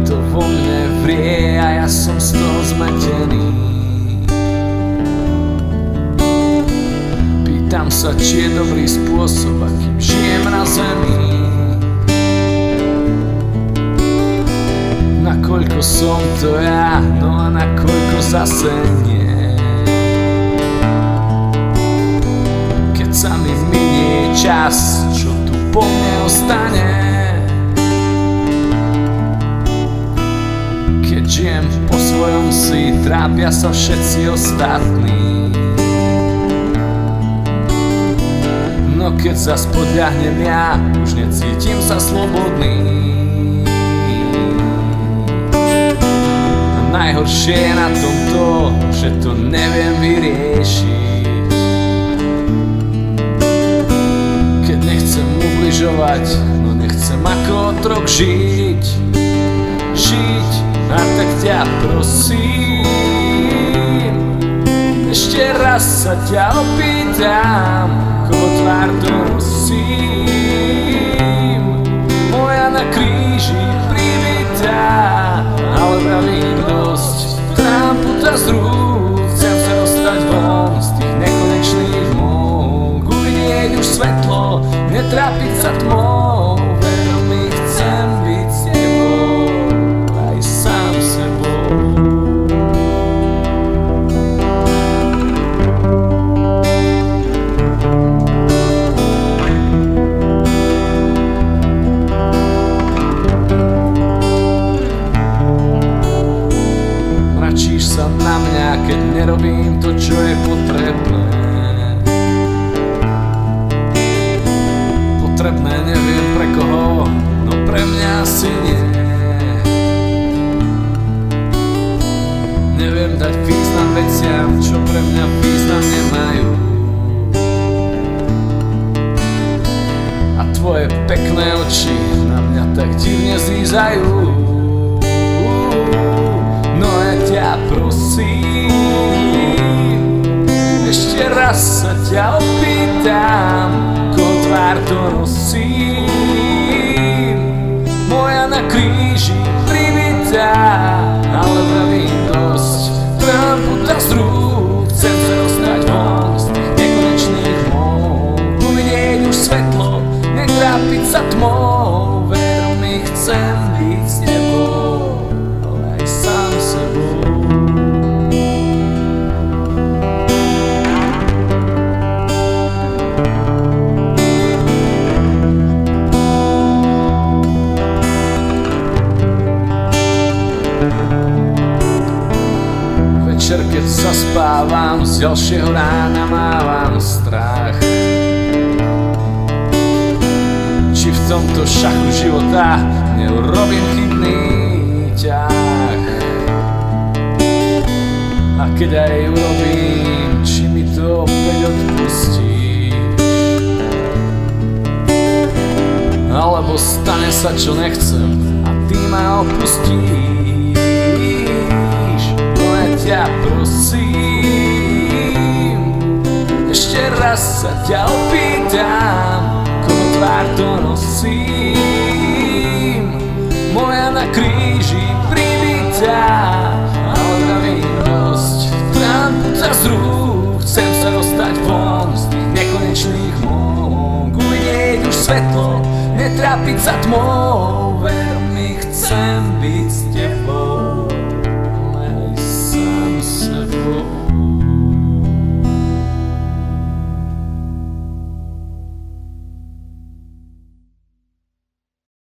To vo mne vrie a ja som z toho zmetený. Pýtam sa, či je dobrý spôsob, akým žijem na zemi. Nakoľko som to ja, no a nakoľko zase nie. Keď sa mi minie čas, čo tu po mne ostane? Keď žijem po svojom si, trápia sa všetci ostatní. No keď zas podľahnem ja, už necítim sa slobodný. A najhoršie je na tom to, že to neviem vyriešiť. Keď nechcem ubližovať, no nechcem ako otrok žiť. A tak ťa prosím, ešte raz sa ťa opýtam, koho tvár to nosím. Moja na kríži privítá, ale vravím dosť. Trám puta z rúk, chcem sa dostať von z tých nekonečných môk. Uvidieť už svetlo, netrápiť sa tmou. Veľmi chcem byť s tebou, aj sám sebou. Mračíš sa na mňa, keď nerobím to, čo je potrebné. Potrebné neviem pre koho, no pre mňa asi nie. Neviem dať význam veciam, čo pre mňa význam nemajú. A tvoje pekné oči na mňa tak divne zízajú. No ja ťa prosím, ešte raz sa ťa opýtam, koho tvár to nosím. Moja na kríži privítá, ale vravím dosť. Trám puta z rúk, chcem sa dostať von z tých nekonečných môk. Uvidieť už svetlo, netrápiť sa tmou. Veľmi chcem byť s tebou, ale aj sám sebou. Večer, keď zaspávam, z ďalšieho rána mávam strach. Či v tomto šachu života neurobím chybný ťah. A keď aj urobím, či mi to opäť odpustíš. Alebo stane sa, čo nechcem a ty ma opustíš. Ťa prosím, ešte raz sa ťa opýtam, koho tvár to nosím. Moja na kríži privítá, ale vravím dosť. Trám puta z rúk, chcem sa dostať von z tých nekonečných môk. Uvidieť už svetlo, netrápiť sa tmou. Veľmi chcem byť